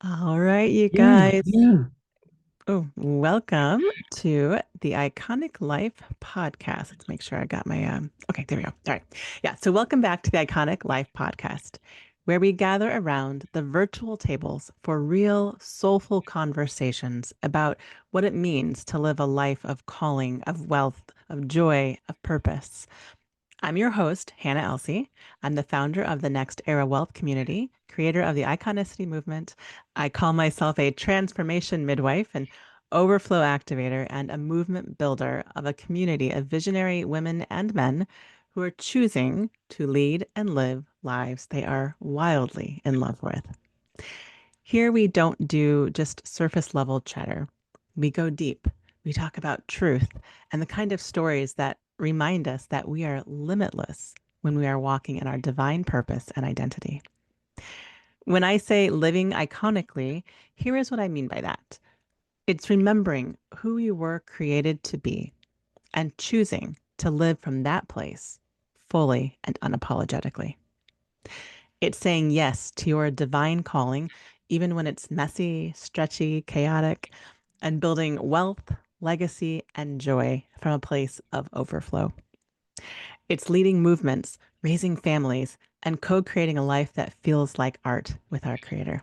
All right, you Yeah, guys. yeah. Oh, welcome to the Iconic Life podcast. Let's make sure I got my okay, there we go. All right. Yeah, so welcome back to the Iconic Life podcast, where we gather around the virtual tables for real soulful conversations about what it means to live a life of calling, of wealth, of joy, of purpose. I'm your host, Hannah Elsey. I'm the founder of the Next Era Wealth Community, creator of the Iconicity Movement. I call myself a transformation midwife, an overflow activator, and a movement builder of a community of visionary women and men who are choosing to lead and live lives they are wildly in love with. Here we don't do just surface level chatter. We go deep. We talk about truth and the kind of stories that remind us that we are limitless when we are walking in our divine purpose and identity. When I say living iconically, here is what I mean by that. It's remembering who you were created to be and choosing to live from that place fully and unapologetically. It's saying yes to your divine calling, even when it's messy, stretchy, chaotic, and building wealth, legacy, and joy from a place of overflow. It's leading movements, raising families, and co creating a life that feels like art with our Creator.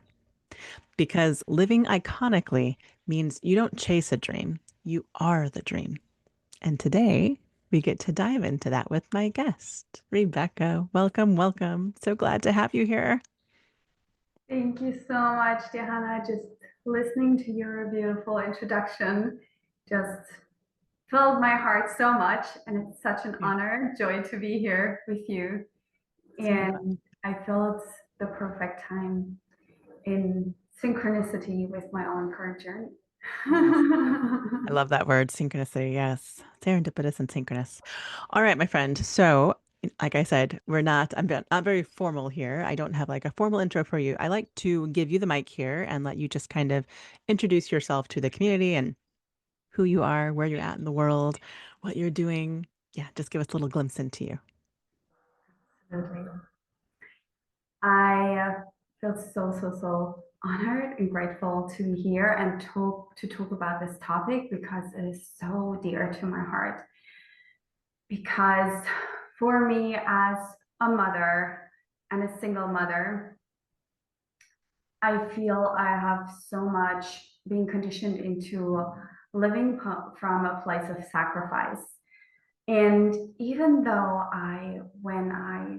Because living iconically means you don't chase a dream, you are the dream. And today, we get to dive into that with my guest, Rebecca. Welcome, welcome. So glad to have you here. Thank you so much, Diana. Just listening to your beautiful introduction just filled my heart so much. And it's such an honor, joy to be here with you. So glad. And I feel it's the perfect time in synchronicity with my own current journey. Yes. I love that word, synchronicity. Yes. Serendipitous and synchronous. All right, my friend. So, like I said, I'm not very formal here. I don't have like a formal intro for you. I like to give you the mic here and let you just kind of introduce yourself to the community and who you are, where you're at in the world, what you're doing. Yeah, just give us a little glimpse into you. Absolutely. I feel so honored and grateful to be here and talk about this topic because it is so dear to my heart. Because for me, as a mother and a single mother, I feel I have so much being conditioned into living from a place of sacrifice. And even though when I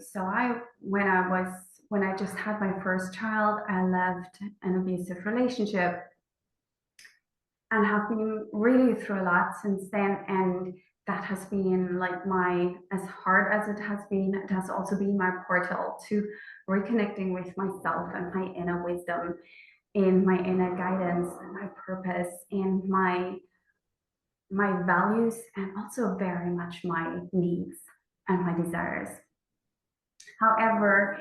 just had my first child, I left an abusive relationship and have been really through a lot since then. And that has been like as hard as it has also been my portal to reconnecting with myself and my inner wisdom, in my inner guidance, and my purpose, and my values, and also very much my needs and my desires. However,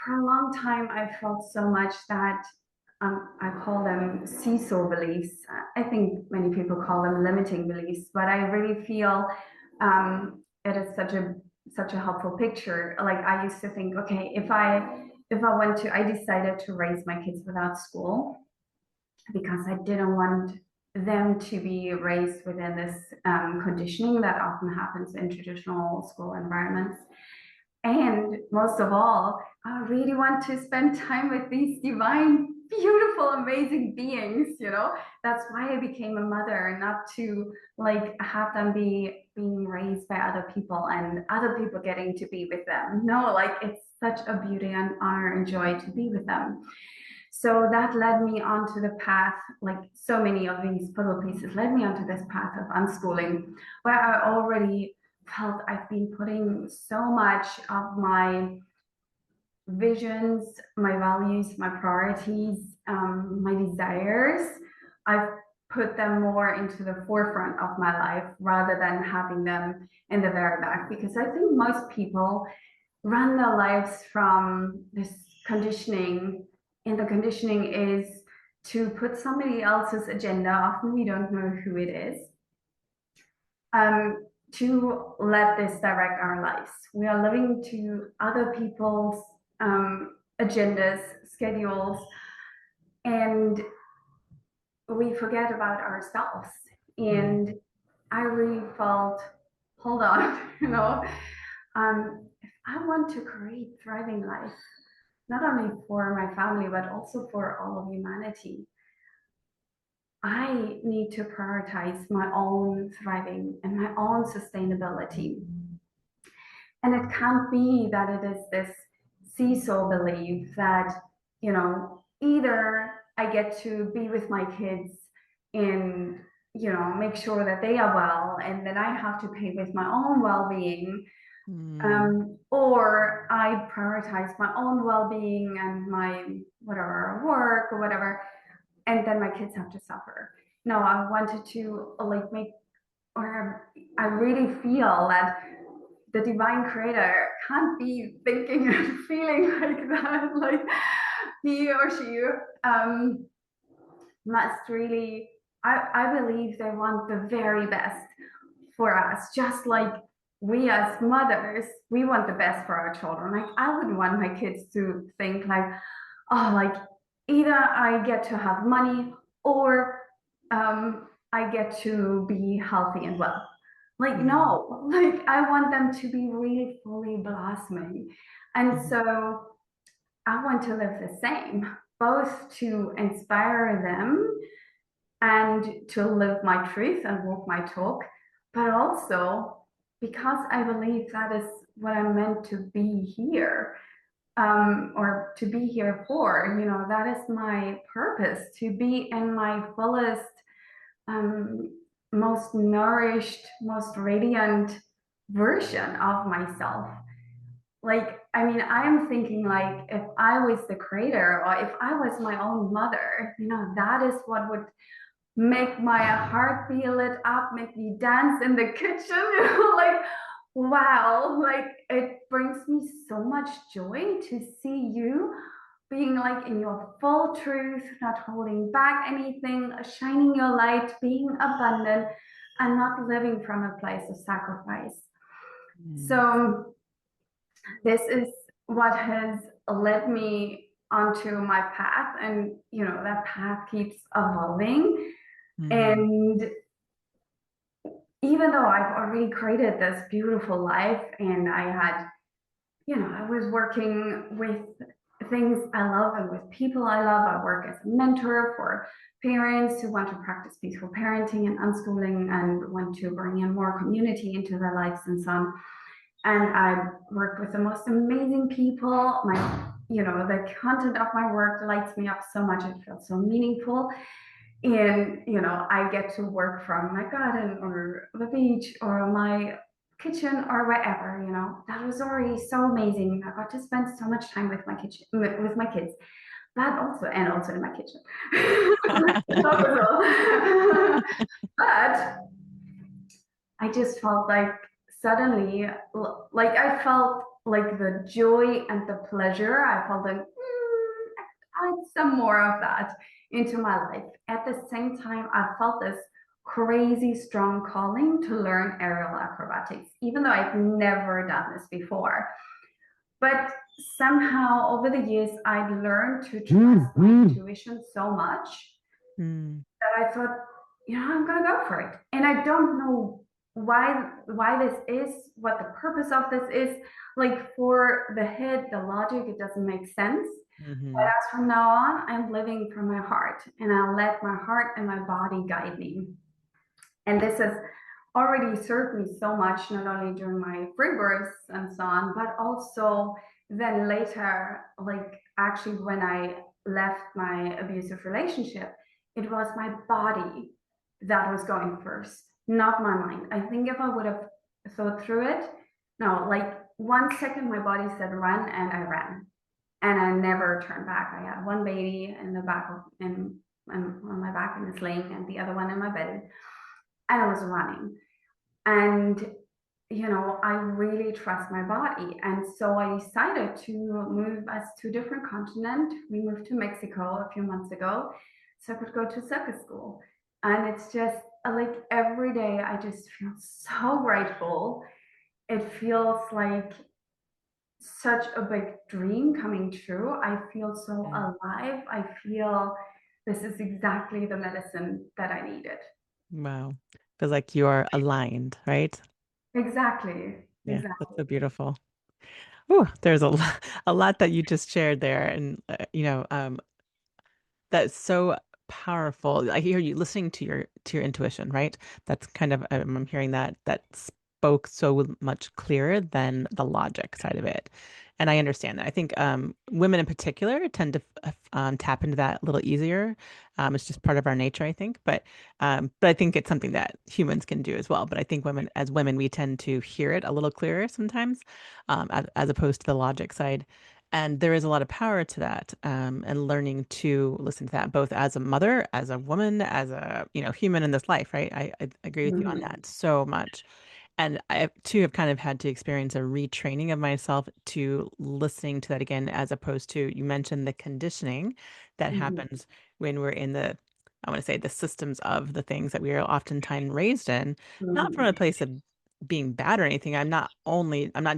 for a long time, I felt so much that I call them seesaw beliefs. I think many people call them limiting beliefs, but I really feel it is such a helpful picture. Like I used to think, okay, I decided to raise my kids without school because I didn't want them to be raised within this conditioning that often happens in traditional school environments. And most of all, I really want to spend time with these divine, beautiful, amazing beings, you know? That's why I became a mother, not to like have them being raised by other people and other people getting to be with them. No, like it's such a beauty and honor and joy to be with them. So that led me onto the path, like so many of these puzzle pieces led me onto this path of unschooling, where I already felt I've been putting so much of my visions, my values, my priorities, my desires. I've put them more into the forefront of my life rather than having them in the very back, because I think most people run their lives from this conditioning, and the conditioning is to put somebody else's agenda, often we don't know who it is, to let this direct our lives. We are living to other people's agendas, schedules, and we forget about ourselves. Mm. And I really felt, hold on, if I want to create thriving life, not only for my family, but also for all of humanity, I need to prioritize my own thriving and my own sustainability. And it can't be that it is this seesaw belief that, either I get to be with my kids and, make sure that they are well, and then I have to pay with my own well being. Mm. Or I prioritize my own well being and my whatever work or whatever, and then my kids have to suffer. No, I wanted to like make, or I really feel that the divine creator can't be thinking and feeling like that. Like he or she must really, I believe they want the very best for us, just like we as mothers, we want the best for our children. Like I wouldn't want my kids to think like, oh, like either I get to have money or I get to be healthy and well. Like, Mm. no, like I want them to be really fully blossoming. And Mm. so I want to live the same, both to inspire them and to live my truth and walk my talk, but also because I believe that is what I'm meant to be here, or to be here for. That is my purpose, to be in my fullest, um, most nourished, most radiant version of myself. Like, I mean, I'm thinking like if I was the creator or if I was my own mother, that is what would make my heart be lit up, make me dance in the kitchen, like, wow, like it brings me so much joy to see you being like in your full truth, not holding back anything, shining your light, being abundant, and not living from a place of sacrifice. Mm. So this is what has led me onto my path, and that path keeps evolving. Mhm. And even though I've already created this beautiful life, and I was working with things I love and with people I love. I work as a mentor for parents who want to practice peaceful parenting and unschooling and want to bring in more community into their lives and so on. And I work with the most amazing people. The content of my work lights me up so much. It feels so meaningful. And I get to work from my garden or the beach or my kitchen or wherever. That was already so amazing. I got to spend so much time with my kitchen, with my kids, but also in my kitchen. But I just felt like suddenly, like I felt like the joy and the pleasure. I felt like add some more of that into my life. At the same time, I felt this crazy strong calling to learn aerial acrobatics, even though I've never done this before. But somehow over the years, I'd learned to trust my intuition so much Mm. that I thought, I'm gonna go for it. And I don't know why this is, what the purpose of this is. Like for the head, the logic, it doesn't make sense. But Mhm. as from now on, I'm living from my heart, and I'll let my heart and my body guide me. And this has already served me so much, not only during my free births and so on, but also then later, like actually when I left my abusive relationship, it was my body that was going first, not my mind. I think if I would have thought through it, no, like 1 second my body said run and I ran, and I never turned back. I had one baby in the back of on my back in the sling, and the other one in my bed, and I was running. And I really trust my body, and so I decided to move us to a different continent. We moved to Mexico a few months ago, so I could go to circus school, and it's just like every day I just feel so grateful. It feels like such a big dream coming true. I feel so Mm. alive. I feel this is exactly the medicine that I needed. Wow. Feels like you're aligned, right? Exactly. Yeah, that's so Exactly. beautiful. Oh, there's a lot that you just shared there, and that's so powerful. I hear you listening to your intuition, right? That's kind of I'm hearing that spoke so much clearer than the logic side of it. And I understand that. I think women in particular tend to tap into that a little easier. It's just part of our nature, I think. But I think it's something that humans can do as well. But I think as women, we tend to hear it a little clearer sometimes, as opposed to the logic side. And there is a lot of power to that, and learning to listen to that, both as a mother, as a woman, as a, human in this life, right? I agree with you on Mhm. that so much. And I too have kind of had to experience a retraining of myself to listening to that again, as opposed to, you mentioned the conditioning that Mhm. happens when we're in I want to say, the systems of the things that we are oftentimes raised in, not from a Mhm. place of being bad or anything. I'm not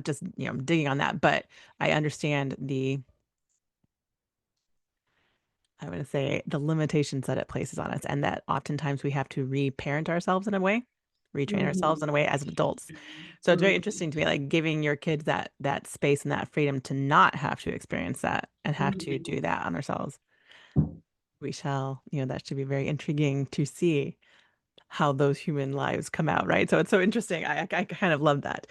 just, digging on that, but I understand I want to say the limitations that it places on us, and that oftentimes we have to reparent ourselves in a way, retrain ourselves in Mhm. a way as adults. So it's very Mhm. interesting to me, like giving your kids that space and that freedom to not have to experience that and have to Mhm. do that on ourselves. We shall, that should be very intriguing to see how those human lives come out, right? So it's so interesting. I kind of love that.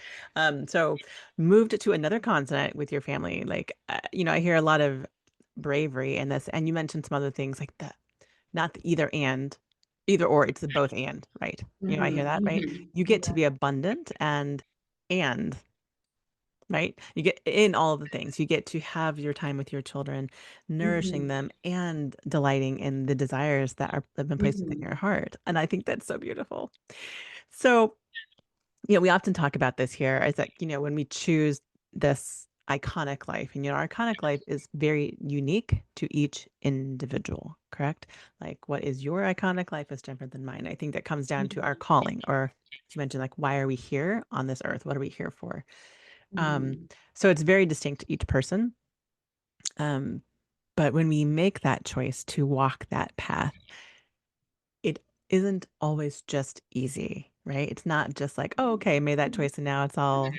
So moved to another continent with your family, like I hear a lot of bravery in this, and you mentioned some other things like that, not the either or, it's the both and, right? I hear Mhm. that, right? Mhm. You get to be abundant and right? You get in all of the things. You get to have your time with your children, nourishing Mhm. them and delighting in the desires have been placed within Mhm. your heart. And I think that's so beautiful. So, we often talk about this here is that, when we choose this iconic life, and our iconic life is very unique to each individual, correct? Like what is your iconic life is different than mine. I think that comes down to our Mhm. calling, or you mentioned, like, why are we here on this earth? What are we here for? Um, Mhm. so it's very distinct to each person. Um, but when we make that choice to walk that path, it isn't always just easy, right? It's not just like, oh, okay, made that choice and now it's all,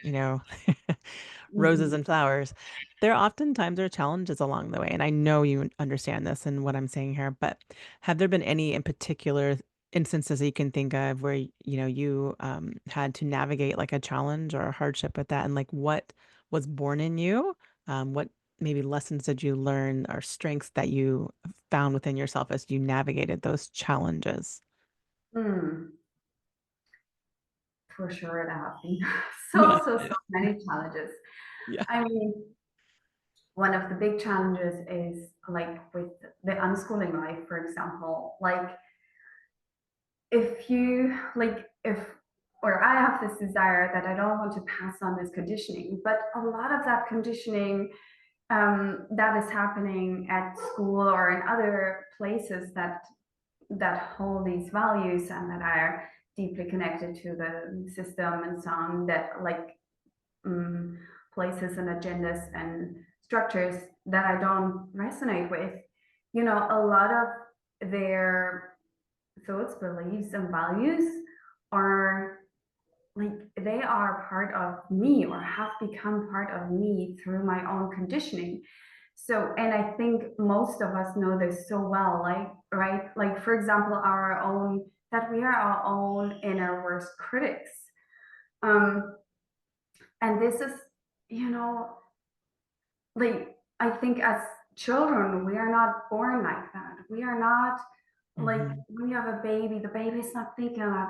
roses Mhm. and flowers. There oftentimes are challenges along the way. And I know you understand this and what I'm saying here, but have there been any in particular instances that you can think of where, you had to navigate like a challenge or a hardship with that? And like what was born in you? What maybe lessons did you learn or strengths that you found within yourself as you navigated those challenges? Mm. For sure, there have been Yeah. so many challenges. Yeah. I mean, one of the big challenges is like with the unschooling life, for example. Like, if you like, if or I have this desire that I don't want to pass on this conditioning, but a lot of that conditioning that is happening at school or in other places that hold these values and that are deeply connected to the system and so on, that like um, places and agendas and structures that I don't resonate with. A lot of their thoughts, beliefs, and values are like they are part of me or have become part of me through my own conditioning. So, and I think most of us know this so well, like, right? Like, for example, that we are our own inner worst critics. Um, and this is, you know, like, I think as children, we are not born like that. We are not like, Hmm. when you have a baby, the baby's not thinking like,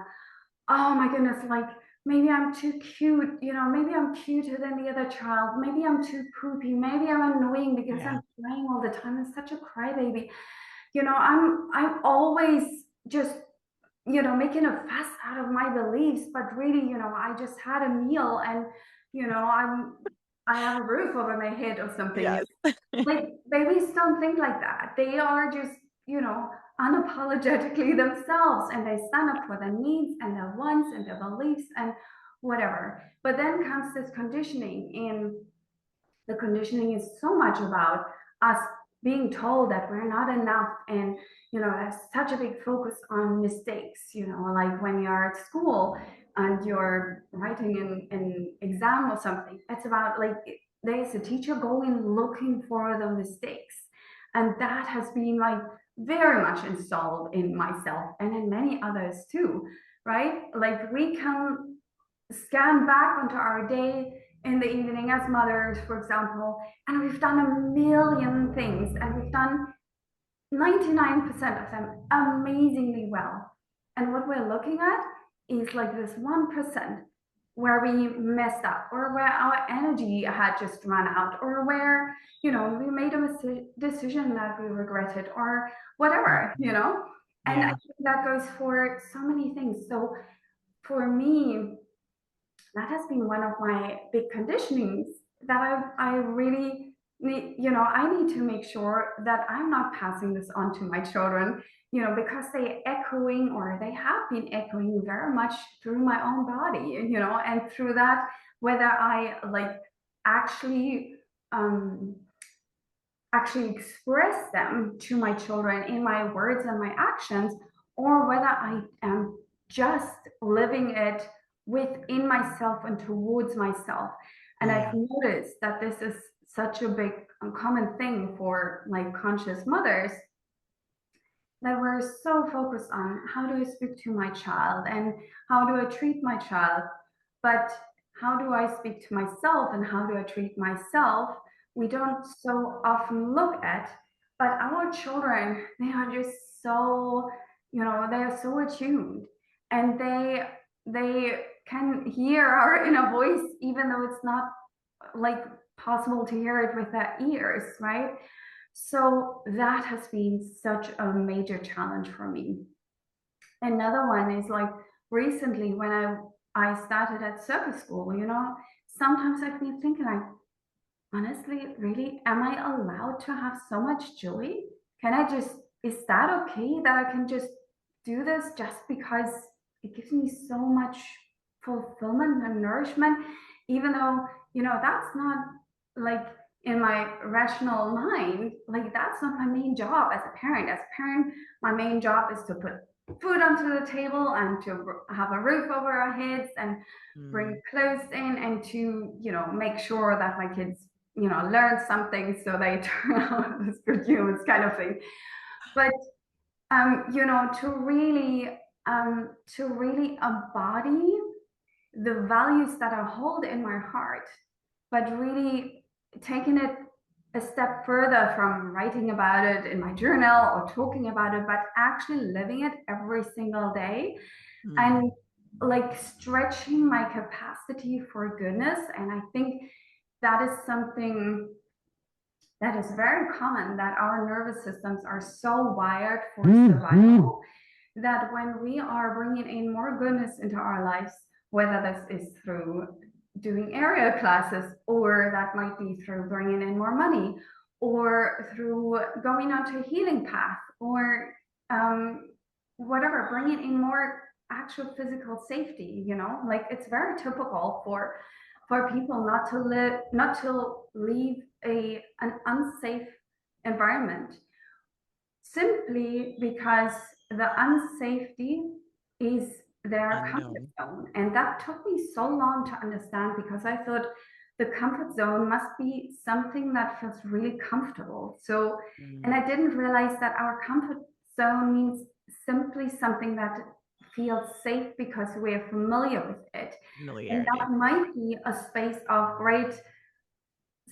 oh my goodness, like maybe I'm too cute, maybe I'm cuter than the other child, maybe I'm too poopy, maybe I'm annoying because Yeah. I'm crying all the time. I'm such a crybaby. I'm always just, making a fuss out of my beliefs, but really, I just had a meal and, I have a roof over my head or something. Yes. Like, babies don't think like that. They are just, unapologetically themselves, and they stand up for their needs and their wants and their beliefs and whatever. But then comes this conditioning, and the conditioning is so much about us being told that we're not enough, and there's such a big focus on mistakes, like when you're at school and you're writing an exam or something. It's about like there's a teacher going looking for the mistakes, and that has been like very much installed in myself and in many others too, right? Like we can scan back onto our day in the evening as mothers, for example, and we've done a million things, and we've done 99% of them amazingly well. And what we're looking at is like this 1% where we messed up, or where our energy had just run out, or where, we made a decision that we regretted, or whatever, Mhm. And I Yeah. think that goes for so many things. So for me, that has been one of my big conditionings that I really need, I need to make sure that I'm not passing this on to my children, because they echoing, or they have been echoing very much through my own body, and through that, whether I like actually um actually express them to my children in my words and my actions, or whether I am just living it within myself and towards myself. And I've Yeah. noticed that this is such a big common thing for like conscious mothers, that we're so focused on how do I speak to my child and how do I treat my child. But how do I speak to myself and how do I treat myself? We don't so often look at, but our children, they are just so, they are so attuned, and they can hear our inner voice, even though it's not like possible to hear it with their ears, right? So that has been such a major challenge for me. Another one is like recently when I started at circus school, sometimes I've been thinking like, honestly, really, am I allowed to have so much joy? Can I just, is that okay that I can just do this just because it gives me so much fulfillment and nourishment, even though, that's not like in my rational mind, like that's not my main job as a parent. As a parent, my main job is to put food onto the table and to have a roof over our heads and bring Mm. clothes in, and to make sure that my kids learn something so they turn out as good humans, kind of thing. But to really embody the values that I hold in my heart, but really taking it a step further from writing about it in my journal or talking about it, but actually living it every single day, and Mm. like stretching my capacity for goodness. And I think that is something that is very common, that our nervous systems are so wired for survival, that when we are bringing in more goodness into our lives, whether this is through doing area classes, or that might be through bringing in more money, or through going onto a healing path, or um, whatever, bringing in more actual physical safety, like it's very typical for people not to leave an unsafe environment, simply because the unsafety is their comfort Unknown. zone. And that took me so long to understand, because I thought the comfort zone must be something that feels really comfortable. So, and Mm. I didn't realize that our comfort zone means simply something that feels safe because we're familiar with it. And Familiarity. that might be a space of great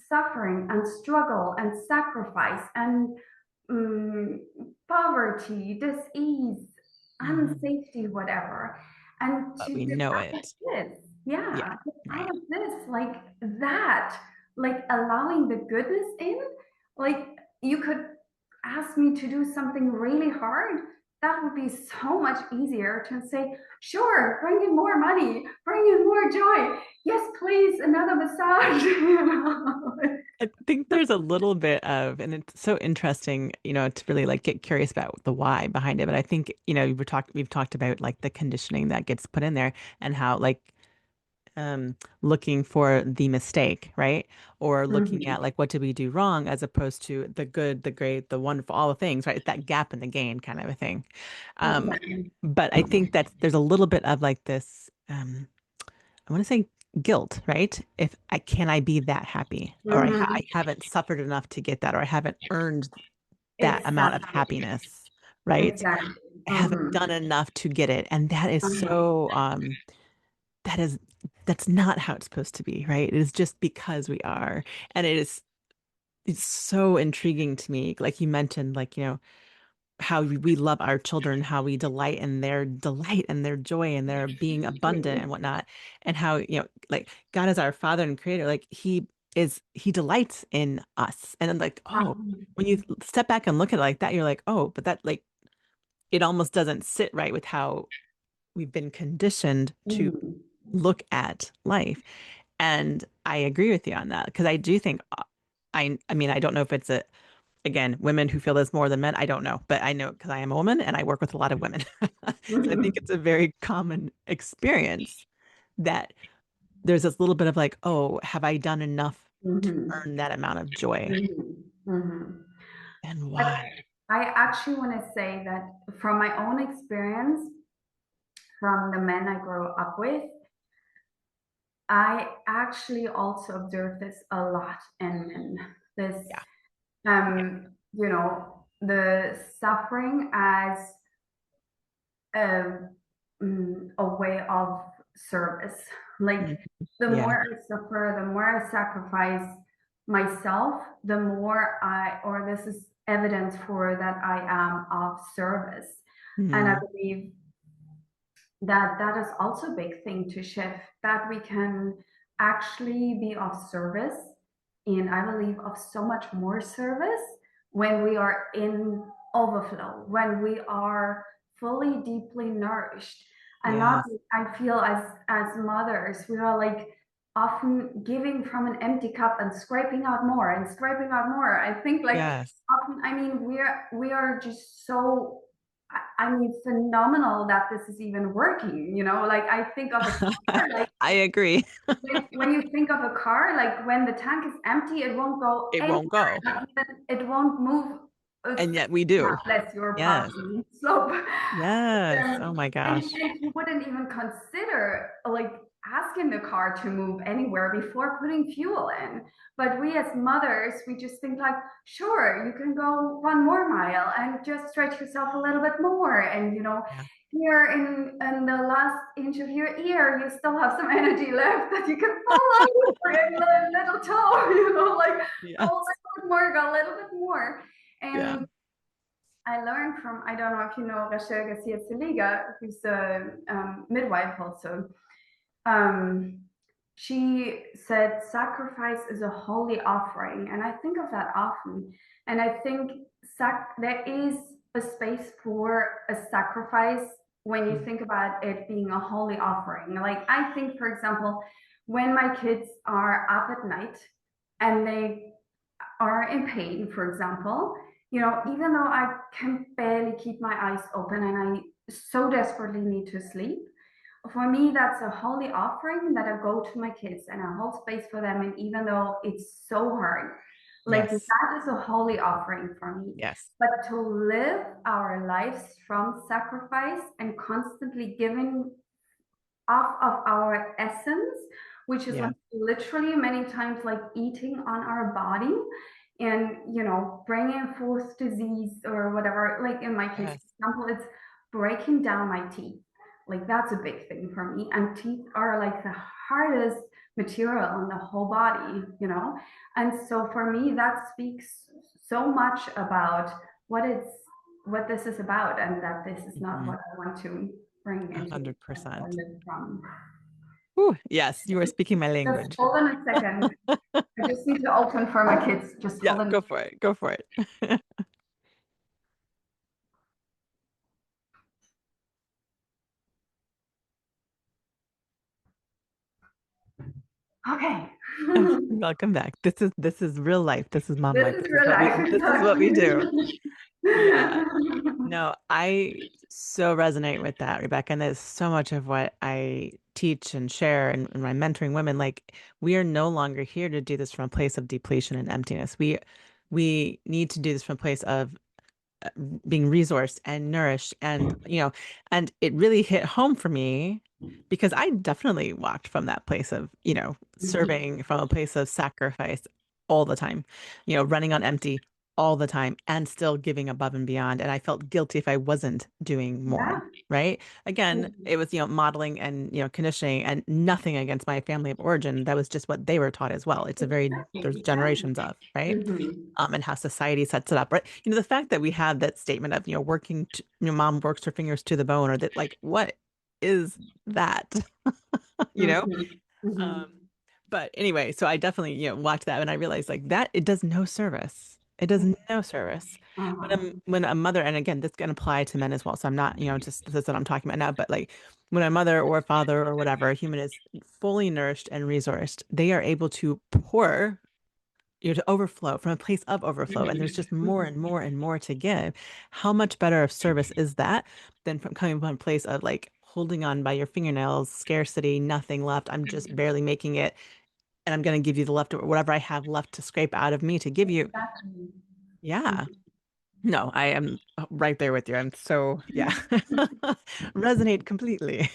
suffering and struggle and sacrifice and um, poverty, disease, Hmm. unsafety, whatever. And But to we get know out of it. this, Yeah. yeah, get out Right. of this, like that, like allowing the goodness in, like you could ask me to do something really hard. That would be so much easier to say, sure, bring in more money, bring in more joy. Yes, please, another massage. I think there's a little bit of, and it's so interesting, to really like get curious about the why behind it. But I think, we've talked about like the conditioning that gets put in there and how like looking for the mistake, right? Or looking Mhm. at like what did we do wrong as opposed to the good, the great, the wonderful, all the things, right? It's that gap in the gain kind of a thing. Um, Exactly. but I think that there's a little bit of like this, I want to say guilt, right? If I can I be that happy, or I Mhm. haven't suffered enough to get that, or I haven't earned that amount of Exactly. happiness, right? Exactly. I haven't Mhm. done enough to get it. And that is Mhm. so that is that's not how it's supposed to be, right? It is just because we are. And it's so intriguing to me. Like you mentioned, like, how we love our children, how we delight and their joy and their being abundant and whatnot. And how, like God is our Father and Creator, like he delights in us. And then like, oh, when you step back and look at it like that, you're like, oh, but that like it almost doesn't sit right with how we've been conditioned to Mhm. look at life. And I agree with you on that because I do think I mean, I don't know if it's again, women who feel this more than men. I don't know, but I know because I am a woman and I work with a lot of women. So I think Mhm. it's a very common experience that there's this little bit of like, oh, have I done enough to Mhm. earn that amount of joy? Mhm. Mhm. And But why? I actually want to say that from my own experience, from the men I grew up with, I actually also observed this a lot in men. This, Yeah. the suffering as a, a way of service. Like Mhm. the Yeah. more I suffer, the more I sacrifice myself, the more or this is evidence for that I am of service. And I Mhm. believe that that is also a big thing to shift, that we can actually be of service, and I believe of so much more service when we are in overflow, when we are fully deeply nourished, and not, Yes. I feel as mothers we are like often giving from an empty cup and scraping out more and scraping out more. I think like Yes. often, I mean, we are just so, I mean, phenomenal that this is even working. Like I think of a car, like I agree. when you think of a car, like when the tank is empty, it won't go It anywhere. won't go. Not even, it won't move. And yet we do. Unless you're Yes. parking slope. Yes. Oh my And gosh. you wouldn't even consider like asking the car to move anywhere before putting fuel in. But we as mothers, we just think like, sure, you can go 1 more mile and just stretch yourself a little bit more. And Yeah. here in the last inch of your ear, you still have some energy left that you can fall over in the little toe, like go a Yes. little bit more, go a little bit more. Yeah. And I learned from, I don't know if you know Rachel Garcia Seliga, who's a midwife also. Um, she said sacrifice is a holy offering. And I think of that often. And I think there is a space for a sacrifice when you Mm. think about it being a holy offering. Like, I think, for example, when my kids are up at night and they are in pain, for example, even though I can barely keep my eyes open and I so desperately need to sleep, for me, that's a holy offering that I go to my kids and I hold space for them. And even though it's so hard, like Yes. that is a holy offering for me. Yes. But to live our lives from sacrifice and constantly giving off of our essence, which is like Yeah. literally many times like eating on our body and bringing forth disease or whatever. Like in my case, Yes. for example, it's breaking down my teeth. Like that's a big thing for me. And teeth are like the hardest material in the whole body. And so for me, that speaks so much about what this is about, and that this is not Mhm. what I want to bring into the life I 100%. live from. Ooh, yes, you are speaking my Just language. hold on a second. I just need to open for my kids. Just Yeah, hold on. go for it. Go for it. Okay. Welcome back. This is real life. This is mom This life. is real This is what we life. do. Exactly. Yeah. No, I so resonate with that, Rebecca. And that's so much of what I teach and share in my mentoring women. Like, we are no longer here to do this from a place of depletion and emptiness. We need to do this from a place of being resourced and nourished and it really hit home for me because I definitely walked from that place of Mhm. serving from a place of sacrifice all the time, running on empty all the time and still giving above and beyond, and I felt guilty if I wasn't doing more. Yeah. Right. Again, Mhm. it was, modeling and, conditioning, and nothing against my family of origin. That was just what they were taught as well. It's a very, there's Exactly. Exactly. generations of, right? Mhm. And how society sets it up, right? The fact that we have that statement of, mom works her fingers to the bone, or that, like, what is that? you know? Mhm. Um, Mhm. but anyway, so I definitely, watched that and I realized like that it does no service. It does no service. Uh-huh. When a mother, and again, this can apply to men as well. So I'm not, just this is what I'm talking about now, but like when a mother or a father or whatever, a human is fully nourished and resourced, they are able to pour to overflow from a place of overflow, and there's just more Mhm. and more and more to give. How much better of service is that than from coming from a place of like holding on by your fingernails, scarcity, nothing left, I'm just barely making it, and I'm going to give you the leftover, whatever I have left to scrape out of me to give you. Exactly. Yeah. No, I am right there with you. I'm so, yeah. Resonate completely.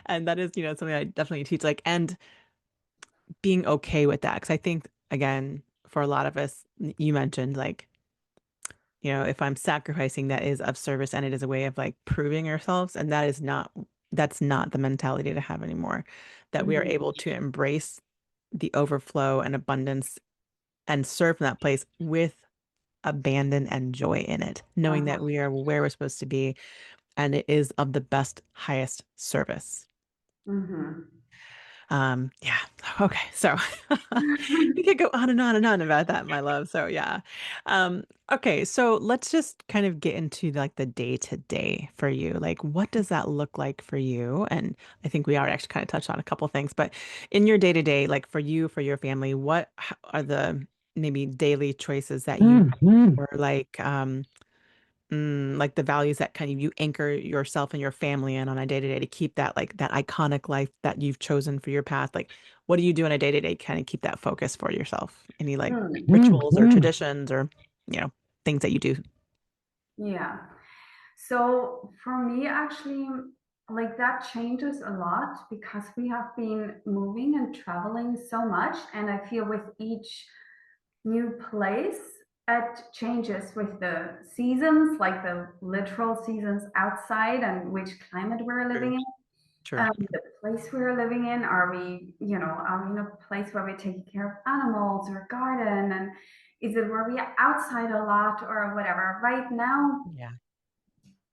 And that is, something I definitely teach, like, and being okay with that. Because I think, again, for a lot of us, you mentioned, like, if I'm sacrificing, that is of service and it is a way of like proving ourselves. And that's not the mentality to have anymore. That we are Mhm. able to embrace the overflow and abundance and serve from that place with abandon and joy in it, knowing that Uh-huh. we are where we're supposed to be and it is of the best, highest service. Mhm. Yeah. Okay. So we could go on and on and on about that, my love. So yeah. Okay. So let's just kind of get into like the day to day for you. Like, what does that look like for you? And I think we already actually kind of touched on a couple things, but in your day to day, like for you, for your family, are the maybe daily choices that you Mhm. or like the values that kind of you anchor yourself and your family in on a day to day to keep that like that iconic life that you've chosen for your path. Like, what do you do on a day to day kind of keep that focus for yourself? Any like rituals or Mhm. traditions or, things that you do? Yeah. So for me, actually, like that changes a lot because we have been moving and traveling so much. And I feel with each new place, it changes with the seasons, like the literal seasons outside and which climate we're living True. in. True. The place we're living in, are we in a place where we're taking care of animals or garden? And is it where we are outside a lot or whatever? Right now, Yeah.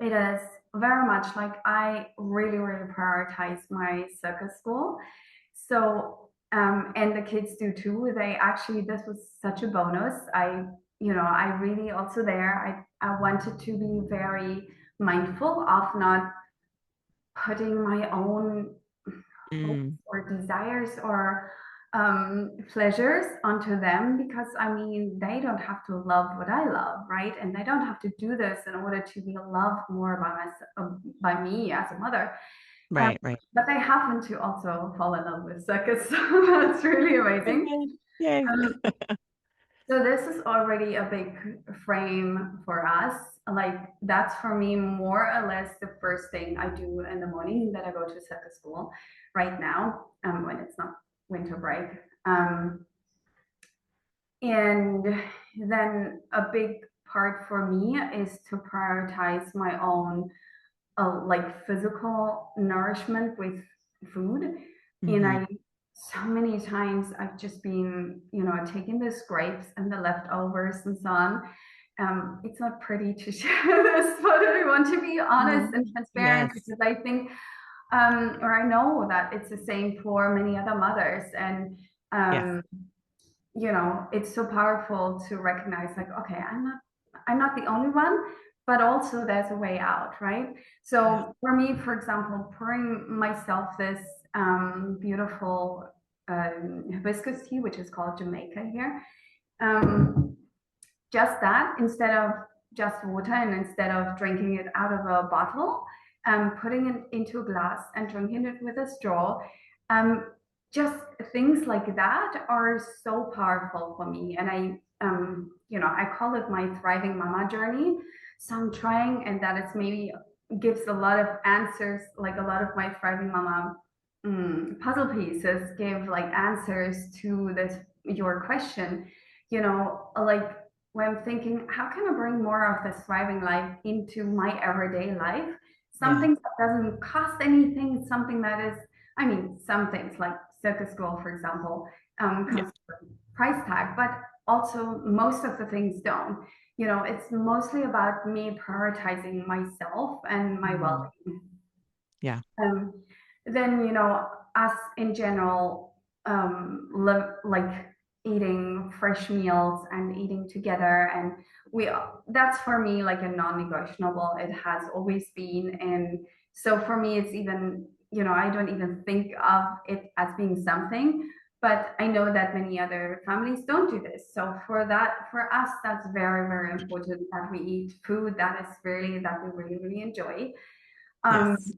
it is very much like I really, really prioritize my circus school. So, and the kids do too. They actually, this was such a bonus. I really also there, I wanted to be very mindful of not putting my own hopes Mm, or desires or pleasures onto them because I mean they don't have to love what I love, right? And they don't have to do this in order to be loved more by by me as a mother. Um, right. Right. but they happen to also fall in love with circus, so that's really amazing. Okay. Yay. Um, so this is already a big frame for us. Like that's for me more or less the first thing I do in the morning that I go to circus school right now, when it's not winter break. And then a big part for me is to prioritize my own like physical nourishment with food. And Hmm. I so many times I've just been, taking the scrapes and the leftovers and so on. It's not pretty to share this, but I want to be honest and transparent Yes. because I think, or I know that it's the same for many other mothers. And Yes. um, it's so powerful to recognize like, okay, I'm not the only one, but also there's a way out, right? Yeah. So for me, for example, pouring myself this beautiful hibiscus tea, which is called Jamaica here. Um, just that instead of just water, and instead of drinking it out of a bottle, putting it into a glass and drinking it with a straw. Um, just things like that are so powerful for me. And I call it my thriving mama journey. So I'm trying, and that is maybe gives a lot of answers, like a lot of my thriving mama puzzle pieces give like answers to this your question. Like when I'm thinking, how can I bring more of this thriving life into my everyday life? Yeah. Something that doesn't cost anything, something that is, I mean, some things like circus school, for example, Yeah. comes with a price tag, but also most of the things don't. It's mostly about me prioritizing myself and my Mm. well-being. Yeah. Um, then, us in general, live like eating fresh meals and eating together. And that's for me like a non-negotiable. It has always been. And so for me, it's even, I don't even think of it as being something. But I know that many other families don't do this. So for us, that's very, very important that we eat food that we really, really enjoy. Um, Yes.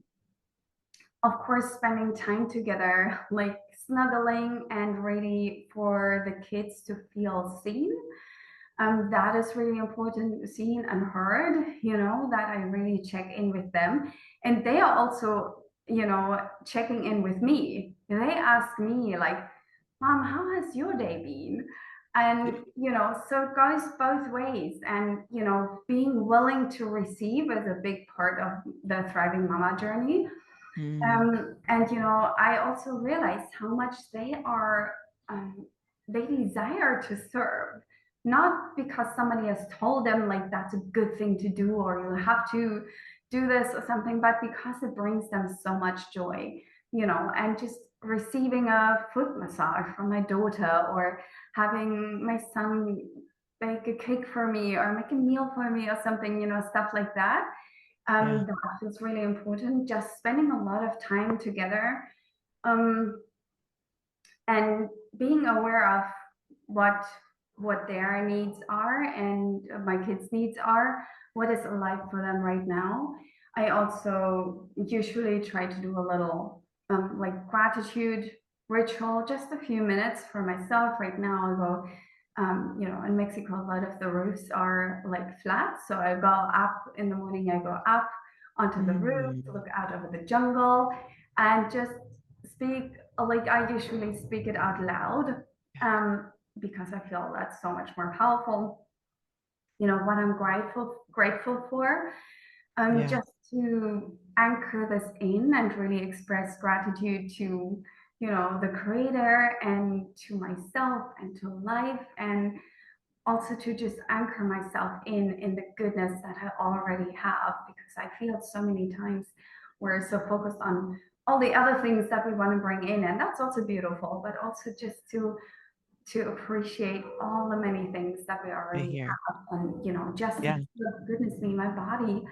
of course, spending time together, like snuggling and ready for the kids to feel seen. That is really important, seen and heard, that I really check in with them. And they are also, checking in with me. They ask me, like, Mom, how has your day been? And, so it goes both ways. And, being willing to receive is a big part of the Thriving Mama journey. Mm. And I also realized how much um, they desire to serve, not because somebody has told them like that's a good thing to do or you have to do this or something, but because it brings them so much joy, and just receiving a foot massage from my daughter or having my son bake a cake for me or make a meal for me or something, stuff like that. Yeah. That feels really important. Just spending a lot of time together, um, and being aware of what what their needs are and my kids' needs are. What is alive for them right now? I also usually try to do a little like gratitude ritual, just a few minutes for myself. Right now, I go. In Mexico, a lot of the roofs are like flat. So I go up in the morning, I go up onto the roof to Mm. look out over the jungle and just speak, like I usually speak it out loud, because I feel that's so much more powerful. What I'm grateful for, Yeah. just to anchor this in and really express gratitude to the creator and to myself and to life, and also to just anchor myself in the goodness that I already have, because I feel so many times we're so focused on all the other things that we want to bring in, and that's also beautiful, but also just to appreciate all the many things that we I already hear. have. And just to Yeah. feel, goodness me, my body,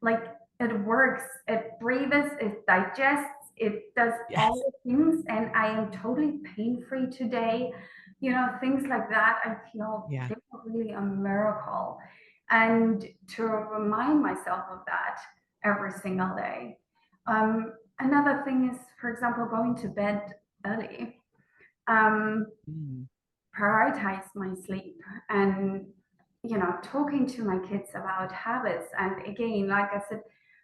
like, it works, it breathes, it digests, it does all Yes. the things, and I am totally pain free today. Things like that, I feel Yeah. they are really a miracle. And to remind myself of that every single day. Another thing is, for example, going to bed early. Um, Mm. Prioritize my sleep, and talking to my kids about habits. And again, like I said,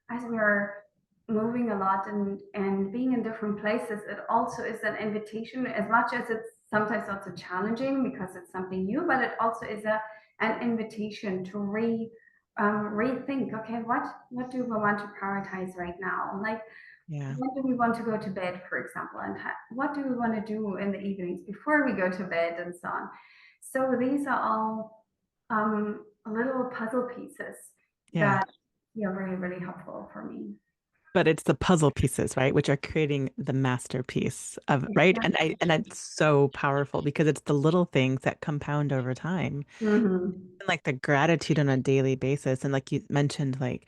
as we're moving a lot and being in different places, it also is an invitation, as much as it's sometimes also challenging because it's something new, but it also is an invitation to rethink, okay, what do we want to prioritize right now? Like, Yeah. when do we want to go to bed, for example, and what do we want to do in the evenings before we go to bed, and so on. So these are all little puzzle pieces Yeah. that are really, really helpful for me. But it's the puzzle pieces, right, which are creating the masterpiece of, right? And that's so powerful because it's the little things that compound over time. Mm-hmm. And like the gratitude on a daily basis. And like you mentioned, like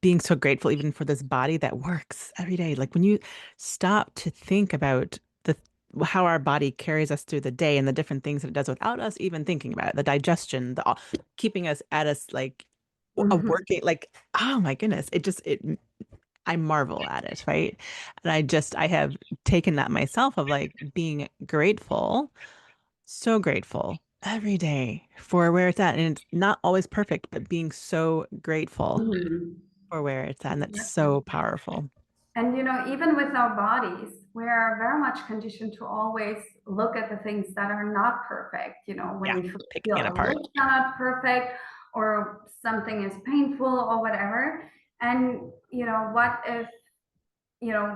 being so grateful even for this body that works every day. Like when you stop to think about the how our body carries us through the day and the different things that it does without us even thinking about it, the digestion, keeping us at us like a Mhm. working, like, oh my goodness, I marvel at it, right? And I have taken that myself of like being grateful, so grateful every day for where it's at. And it's not always perfect, but being so grateful Mhm. for where it's at. And that's Exactly. so powerful. And even with our bodies, we're very much conditioned to always look at the things that are not perfect. When Yeah. we Picking feel it our apart. lips are not perfect or something is painful or whatever. And,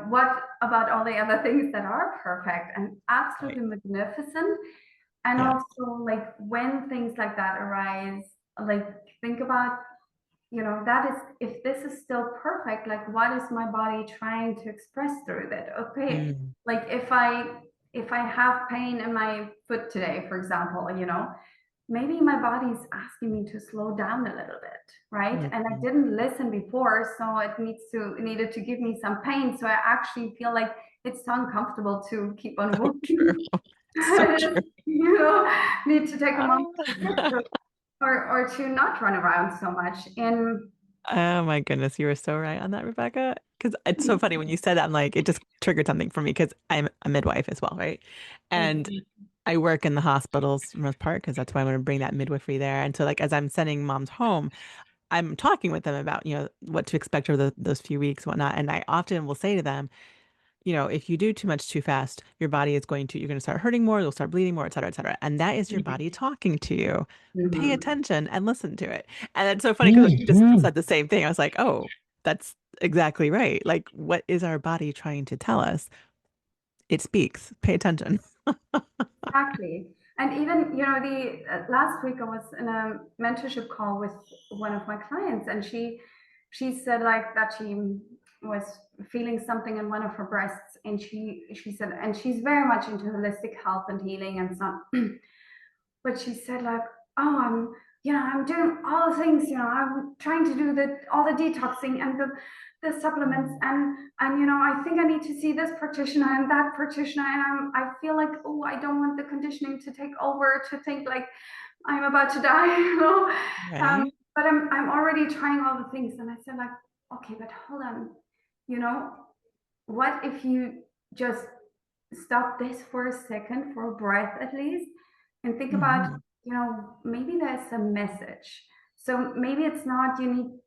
what about all the other things that are perfect and Right. absolutely magnificent? And Yeah. also, like, when things like that arise, like, think about that is, if this is still perfect, like, what is my body trying to express through that? Okay, Mm, like, if I have pain in my foot today, for example, maybe my body's asking me to slow down a little bit, right? And I mhm. didn't listen before, so it needed to give me some pain, so I actually feel like it's so uncomfortable to keep on So true. moving. So I just, true. need to take a moment Oh. or to not run around so much. And Oh my goodness, you were so right on that, Rebecca. Because it's so funny when you said that, I'm like, it just triggered something for me because I'm a midwife as well, right? And I work in the hospitals for the most part because that's why I want to bring that midwifery there. And so, like, as I'm sending moms home, I'm talking with them about, what to expect over those few weeks, whatnot. And I often will say to them, if you do too much too fast, your body is you're going to start hurting more, you'll start bleeding more, et cetera, et cetera. And that is your body talking to you. Pay Mhm. attention and listen to it. And it's so funny because you just said the same thing. I was like, oh, that's exactly right. Like, what is our body trying to tell us? It speaks. Pay attention. Exactly. And even, the last week I was in a mentorship call with one of my clients, and she said, like, that she was feeling something in one of her breasts, and she said, and she's very much into holistic health and healing and so on. But she said, like, oh, I'm doing all the things, I'm trying to do all the detoxing and the supplements, Mm. and I think I need to see this practitioner and that practitioner, and I feel like, oh, I don't want the conditioning to take over, to think like I'm about to die. Right? But I'm already trying all the things, and I said, like, okay, but hold on, you know what if you just stop this for a second, for a breath at least, and think about, Hmm. maybe there's a message. So maybe it's not,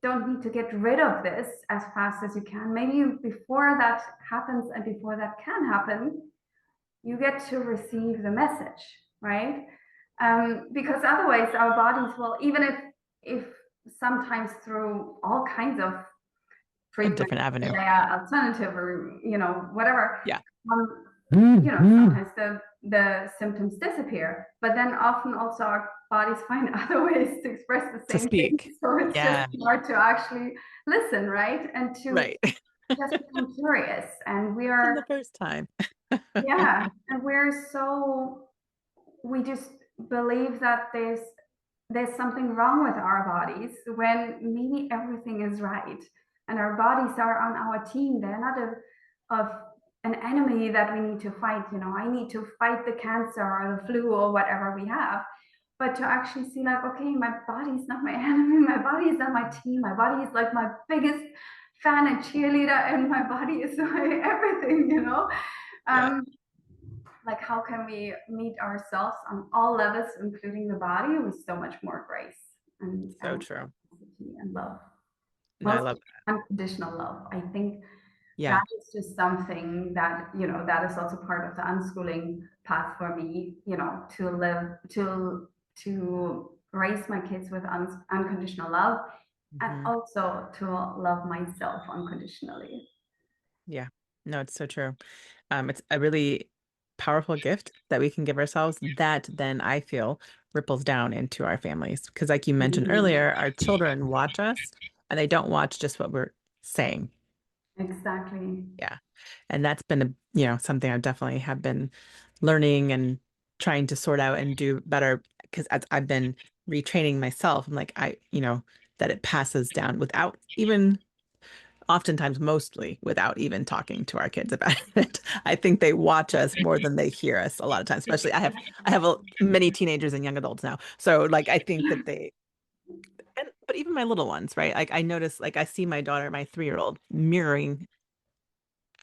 don't need to get rid of this as fast as you can. Maybe before that happens and before that can happen, you get to receive the message, right? Because otherwise our bodies will, even if sometimes through all kinds of A treatment, different avenue. they are alternative or whatever. Yeah. Sometimes the symptoms disappear, but then often also our bodies find other ways to express the To same thing. speak. So it's just Yeah. hard to actually listen, right? And to Right. just become curious. And we From are, the first time. yeah, and we just believe that there's something wrong with our bodies when maybe everything is right, and our bodies are on our team. They're not of an enemy that we need to fight. I need to fight the cancer or the flu or whatever we have, but to actually see, like, okay, my body's not my enemy, my body is not my team, my body is like my biggest fan and cheerleader, and my body is my everything. Yeah. um, like, how can we meet ourselves on all levels, including the body, with so much more grace So and true. simplicity and love, No, I mostly love that. unconditional love. I think that Yeah. is just something that, that is also part of the unschooling path for me, to live, to raise my kids with unconditional love, and Hmm. also to love myself unconditionally. Yeah. No, it's so true. It's a really powerful gift that we can give ourselves that then I feel ripples down into our families. Because like you mentioned Mhm. earlier, our children watch us and they don't watch just what we're saying. Exactly. Yeah. And that's been something I definitely have been learning and trying to sort out and do better because I've been retraining myself. I'm like, that it passes down without even oftentimes mostly without even talking to our kids about it. I think they watch us more than they hear us a lot of times, especially I have many teenagers and young adults now. So like I think that they and but even my little ones, right? Like I notice, like I see my daughter, my 3-year-old, mirroring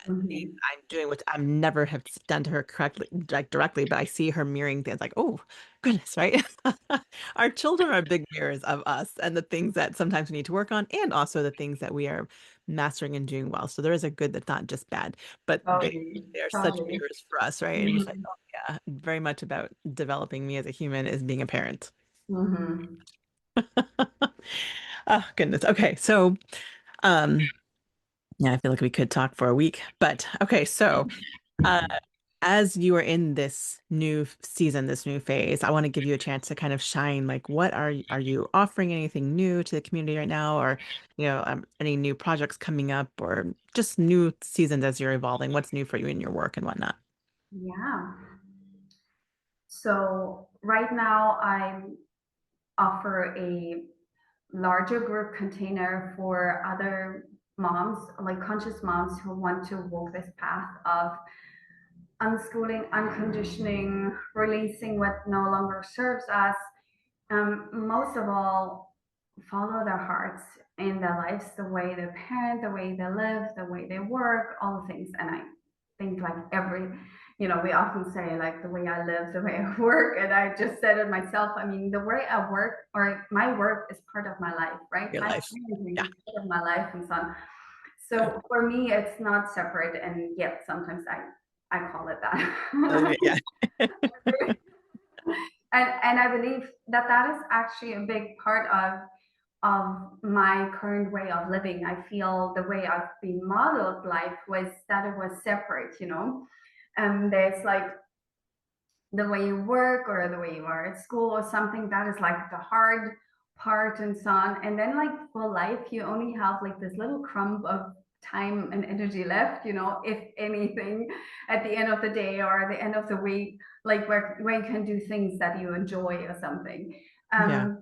things Mhm. I'm doing, which I never have done to her correctly, like directly, but I see her mirroring things like, oh, goodness, right? Our children are big mirrors of us and the things that sometimes we need to work on, and also the things that we are mastering and doing well. So there is a good that's not just bad, but Totally, they are such totally. mirrors for us, right? And just like, Mhm. oh yeah, very much about developing me as a human is being a parent. Mhm. Oh, goodness. Okay. So, um, yeah, I feel like we could talk for a week, but okay. So, uh, as you are in this new season, this new phase, I want to give you a chance to kind of shine. Like, what are you offering anything new to the community right now, or any new projects coming up, or just new seasons as you're evolving? What's new for you in your work and whatnot? Yeah. So right now I offer a larger group container for other moms, like conscious moms who want to walk this path of unschooling, unconditioning, releasing what no longer serves us. Most of all, follow their hearts in their lives, the way they parent, the way they live, the way they work, all the things. And I think like we often say like the way I live, the way I work. And I just said it myself. I mean, the way I work or my work is part of my life, right? Your My life? Yeah. parenting is part of my life and so on. Yeah. So for me, it's not separate. And yet sometimes I call it that. Okay, yeah. And I believe that that is actually a big part of my current way of living. I feel the way I've been modeled life was that it was separate, there's like the way you work or the way you are at school or something that is like the hard part and so on. And then like for life, you only have like this little crumb of time and energy left, if anything, at the end of the day or at the end of the week, like where you can do things that you enjoy or something. Yeah.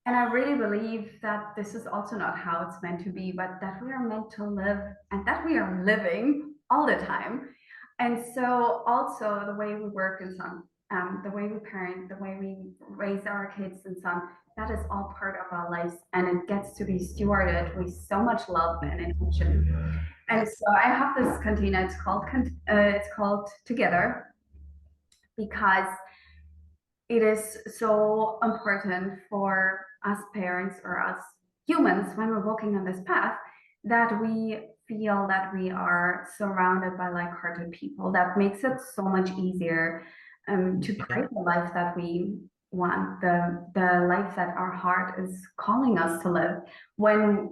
And I really believe that this is also not how it's meant to be, but that we are meant to live and that we are living all the time. And so also the way we work and so on, the way we parent, the way we raise our kids and so on, that is all part of our lives and it gets to be stewarded with so much love and intention. And Yes. so I have this container, it's called Together because it is so important for us parents or us humans when we're walking on this path that we feel that we are surrounded by like-hearted people. That makes it so much easier to Yeah. create the life that we want, the life that our heart is calling us to live.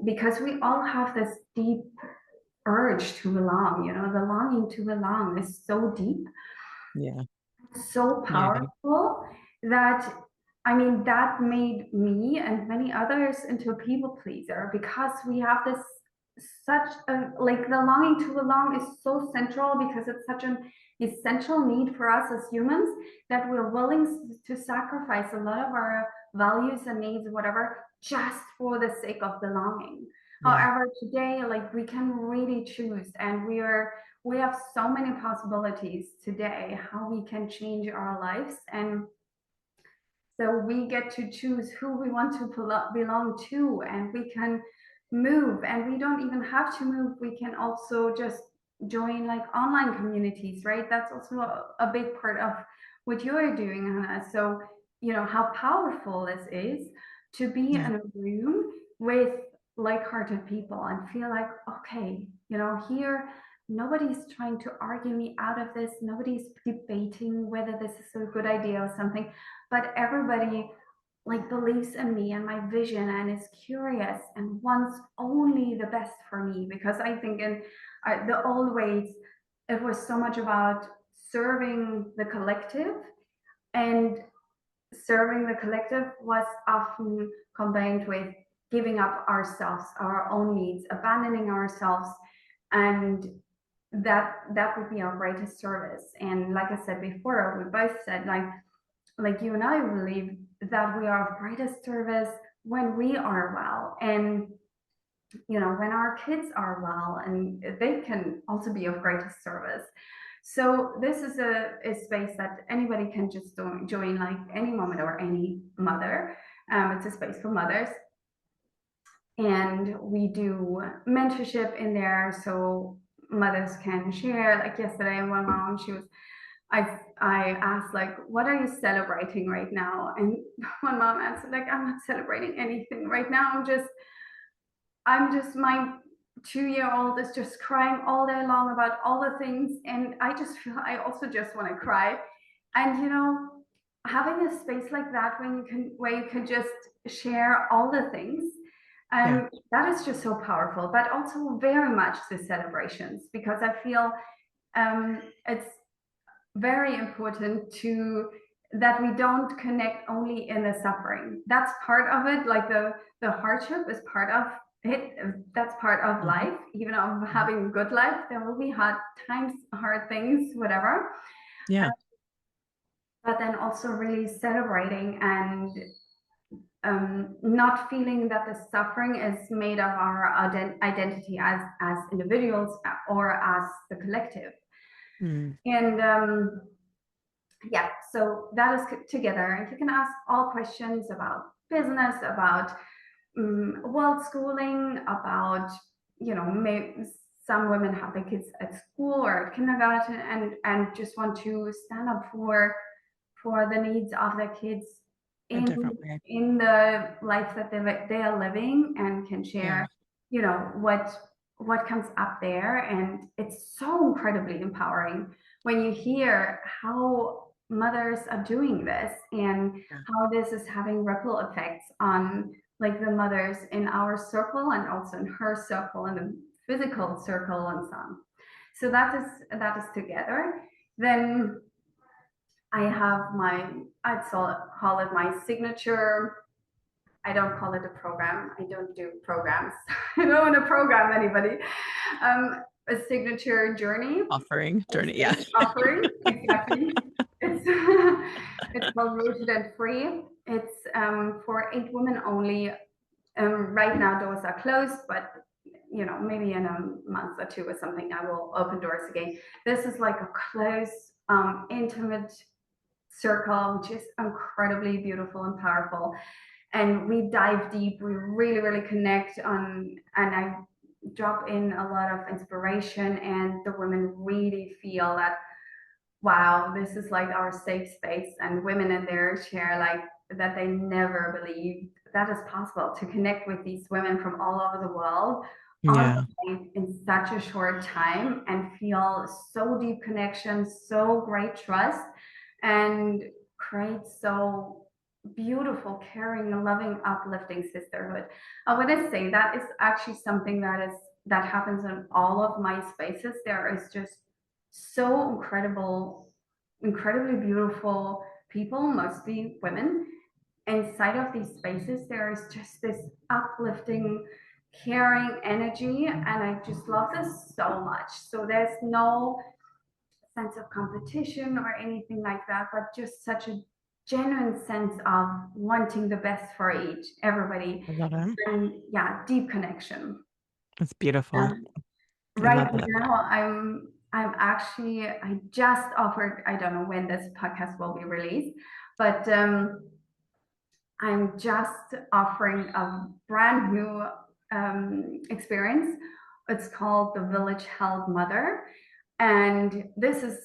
Because we all have this deep urge to belong. The longing to belong is so deep, Yeah. so Yeah. powerful that I mean that made me and many others into a people pleaser because we have this such a like the longing to belong is so central because it's such an essential need for us as humans that we're willing to sacrifice a lot of our values and needs whatever just for the sake of belonging. Yeah. However, today like we can really choose and we have so many possibilities today how we can change our lives. And so we get to choose who we want to belong to, and we can move. And we don't even have to move. We can also just join like online communities, right? That's also a big part of what you're doing, Hannah. So, how powerful this is to be Yeah. in a room with like-hearted people and feel like, okay, here nobody's trying to argue me out of this. Nobody's debating whether this is a good idea or something, but everybody like believes in me and my vision and is curious and wants only the best for me. Because I think in the old ways it was so much about serving the collective, and serving the collective was often combined with giving up ourselves, our own needs, abandoning ourselves, and that would be our greatest service. And like I said before, we both said like you and I believe that we are of greatest service when we are well, and when our kids are well, and they can also be of greatest service. So this is a space that anybody can just join like any moment, or any mother. It's a space for mothers, And we do mentorship in there so mothers can share. Like yesterday, one mom, I asked like, what are you celebrating right now? And one mom answered like, I'm not celebrating anything right now. I'm just my 2-year old is just crying all day long about all the things, and I just feel I also just want to cry. And having a space like that where you can just share all the things, Yeah. that is just so powerful. But also very much the celebrations, because I feel it's very important to that we don't connect only in the suffering. That's part of it. Like the hardship is part of it. That's part of Mhm. life. Even of having a good life, there will be hard times, hard things, whatever. Yeah. But then also really celebrating and not feeling that the suffering is made of our identity as individuals or as the collective. Mm. And yeah, so that is together. And you can ask all questions about business, about world schooling, about, maybe some women have their kids at school or at kindergarten and just want to stand up for the needs of their kids A in different way. in the life that they are living, and can Yeah. share, what comes up there. And it's so incredibly empowering when you hear how mothers are doing this, and Yeah. how this is having ripple effects on like the mothers in our circle and also in her circle and the physical circle and so on. So that is together. Then I have call it my signature. I don't call it a program. I don't do programs. I don't want to program anybody. A signature journey. Offering journey. Yeah. It's offering, exactly. It's it's called Rooted and Free. It's for 8 women only. Right now doors are closed, but maybe in a month or two or something, I will open doors again. This is like a close, intimate circle, which is incredibly beautiful and powerful. And we dive deep. We really, really connect on, and I drop in a lot of inspiration, and the women really feel that, wow, this is like our safe space. And women in there share like that they never believed that is possible, to connect with these women from all over the world Yeah. in such a short time, and feel so deep connection, so great trust, and create so beautiful, caring, loving, uplifting sisterhood. When I say that, is actually something that happens in all of my spaces. There is just so incredibly beautiful people, mostly women. Inside of these spaces, there is just this uplifting, caring energy, and I just love this so much. So there's no sense of competition or anything like that, but just such a genuine sense of wanting the best for everybody, I love it. and yeah, deep connection. It's beautiful. Um, I right love that. now, I just offered. I don't know when this podcast will be released, but I'm just offering a brand new experience. It's called the Village Held Mother, and this is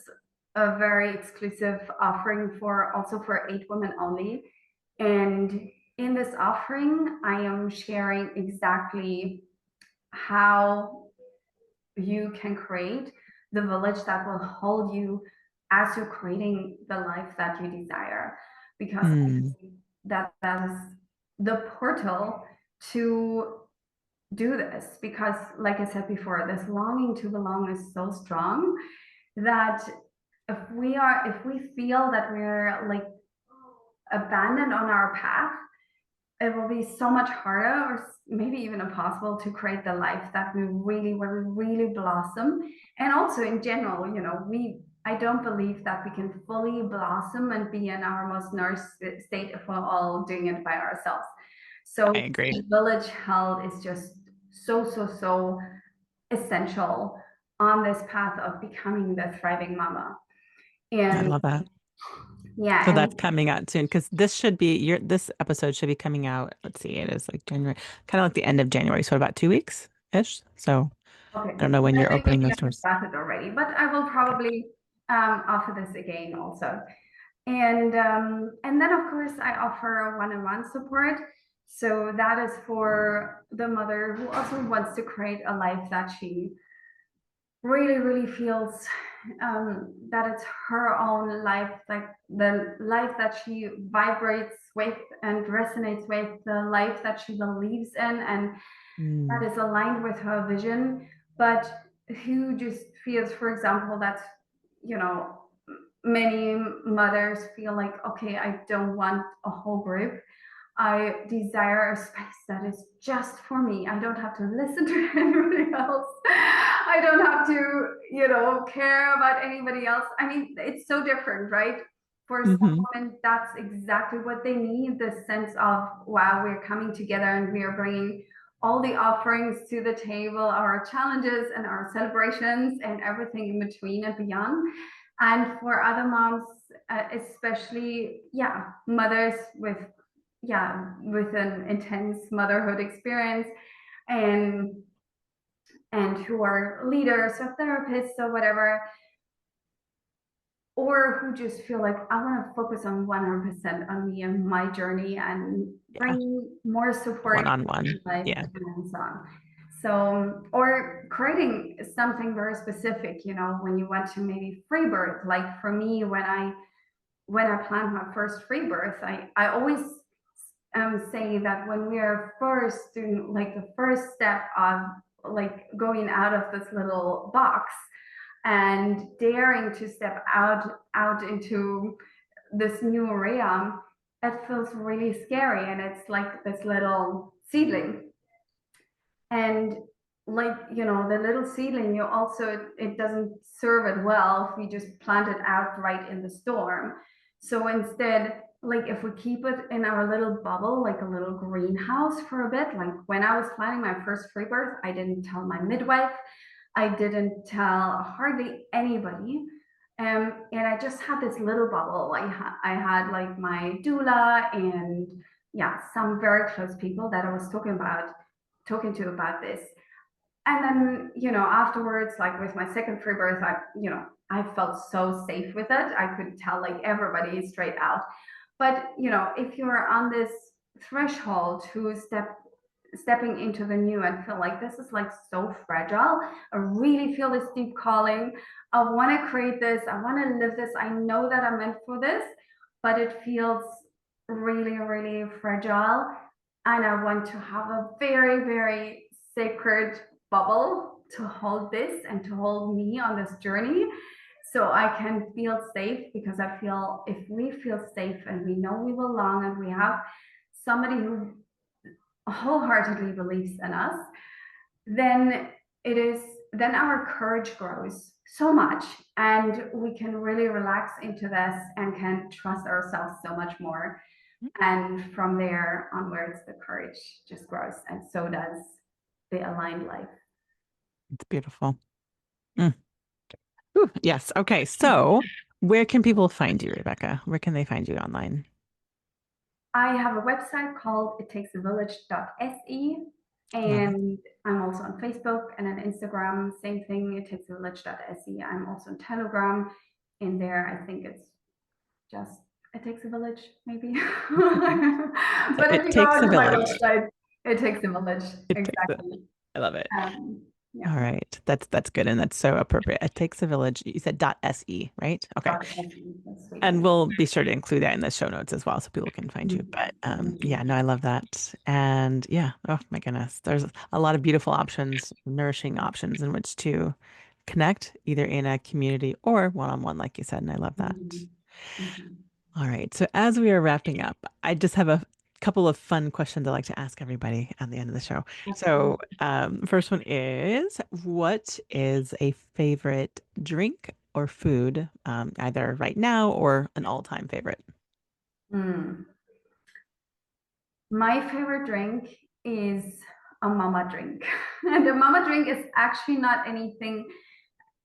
a very exclusive offering for also for 8 women only. And in this offering, I am sharing exactly how you can create the village that will hold you as you're creating the life that you desire, because I Mm. think that is the portal to do this. Because like I said before, this longing to belong is so strong that if we feel that we're like abandoned on our path, it will be so much harder, or maybe even impossible, to create the life that where we really blossom. And also in general, I don't believe that we can fully blossom and be in our most nourished state if we're all doing it by ourselves. I So agree. village health is just so essential on this path of becoming the thriving mama. I And love that. Yeah, So and that's coming out soon because this episode should be coming out. Let's see, it is like January, kind of like the end of January. So about 2 weeks ish. So okay, I don't know when then you're maybe opening those I have doors. started already, but I will Okay. probably offer this again also. And then of course I offer one-on-one support. So that is for the mother who also wants to create a life that she really feels that it's her own life, like the life that she vibrates with and resonates with, the life that she believes in and that Mm, is aligned with her vision, but who just feels, for example, that, you know, many mothers feel like, okay, I don't want a whole group. I desire a space that is just for me. I don't have to listen to anybody else. I don't have to, care about anybody else. I mean, it's so different, right? For some hmm women, that's exactly what they need, the sense of, wow, we're coming together and we are bringing all the offerings to the table, our challenges and our celebrations and everything in between and beyond. And for other moms, especially, yeah, mothers with an intense motherhood experience and who are leaders or therapists or whatever, or who just feel like I want to focus on 100% on me and my journey and yeah. bring more support One-on-one. in life Yeah. and so on. So, or creating something very specific, when you want to maybe free birth. Like for me, when I planned my first free birth, I always say that when we are first doing like the first step of like going out of this little box and daring to step out into this new realm, it feels really scary, and it's like this little seedling. And like, the little seedling, you also, it doesn't serve it well if we just plant it out right in the storm. So instead, like if we keep it in our little bubble, like a little greenhouse for a bit, like when I was planning my first free birth, I didn't tell my midwife, I didn't tell hardly anybody. And I just had this little bubble. I had like my doula and yeah, some very close people that I was talking to about this. And then, afterwards, like with my second free birth, I felt so safe with it. I could tell like everybody straight out. But, if you're on this threshold to stepping into the new and feel like this is like so fragile, I really feel this deep calling. I want to create this. I want to live this. I know that I'm meant for this, but it feels really fragile. And I want to have a very sacred bubble to hold this and to hold me on this journey so I can feel safe, because I feel if we feel safe and we know we belong and we have somebody who wholeheartedly believes in us, then then our courage grows so much and we can really relax into this and can trust ourselves so much more. And from there onwards, the courage just grows, and so does the aligned life. It's beautiful. Mm. Ooh, yes. Okay. So where can people find you, Rebecca? Where can they find you online? I have a website called ittakesavillage.se, Love it. and I'm also on Facebook and on Instagram, same thing, ittakesavillage.se. I'm also on Telegram. In there, I think it's just it takes a village, maybe. So But if it you go takes a onto my village. website, it takes a village. It takes a, Exactly. I love it. Yeah. All right. That's good. And that's so appropriate. It takes a village. You said .se, right? Okay. That's And Sweden. we'll be sure to include that in the show notes as well so people can find you. But yeah, no, I love that. And yeah, oh my goodness. There's a lot of beautiful options, nourishing options in which to connect either in a community or one-on-one, like you said. And I love that. Mhm. Mhm. All right. So as we are wrapping up, I just have a couple of fun questions I like to ask everybody at the end of the show. So, Absolutely. first one is, what is a favorite drink or food, either right now or an all-time favorite? Mm. My favorite drink is a mama drink. And the mama drink is actually not anything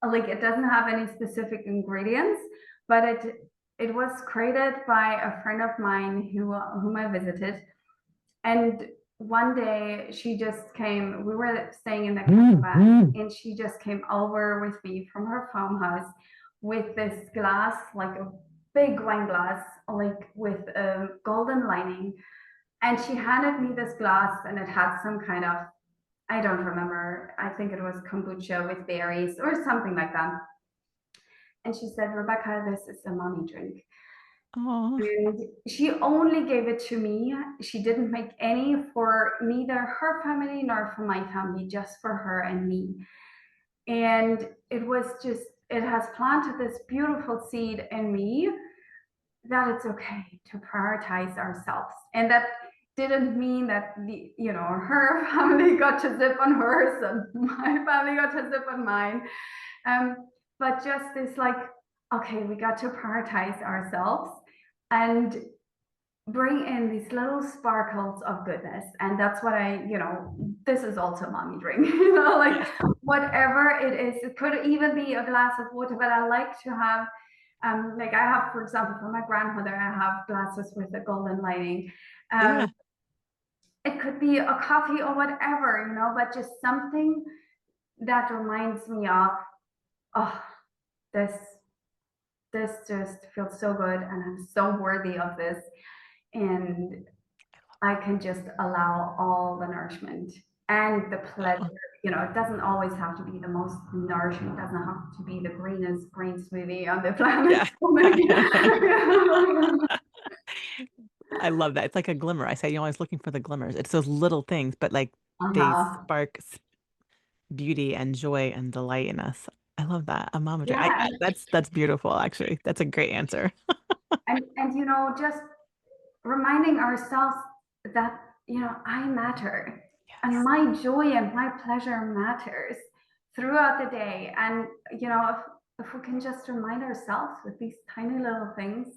like, it doesn't have any specific ingredients, but it was created by a friend of mine whom I visited. And one day she just came, we were staying in the caravan, and she just came over with me from her farmhouse with this glass, like a big wine glass, like with a golden lining. And she handed me this glass, and it had some kind of, I don't remember, I think it was kombucha with berries or something like that. And she said, Rebecca, this is a mommy drink. Oh, And she only gave it to me. She didn't make any for neither her family nor for my family, just for her and me. And it was just, it has planted this beautiful seed in me that it's okay to prioritize ourselves. And that didn't mean that her family got to zip on hers and my family got to zip on mine. But just this like, okay, we got to prioritize ourselves and bring in these little sparkles of goodness. And that's what this is also mommy drink, like yes. whatever it is. It could even be a glass of water, but I like to have, like I have, for example, for my grandmother, I have glasses with a golden lining. Yeah. It could be a coffee or whatever, but just something that reminds me of, oh, this this just feels so good, and I'm so worthy of this, and I can just allow all the nourishment and the pleasure. Oh, It doesn't always have to be the most nourishing. It doesn't have to be the greenest green smoothie on the planet. yeah. I love that. It's like a glimmer. I say you're always looking for the glimmers. It's those little things, but like they Uh-huh. spark beauty and joy and delight in us. I love that. A mama drink. Yeah, That's beautiful, actually. That's a great answer. and just reminding ourselves that I matter, and Yes. my joy and my pleasure matters throughout the day. And if we can just remind ourselves with these tiny little things,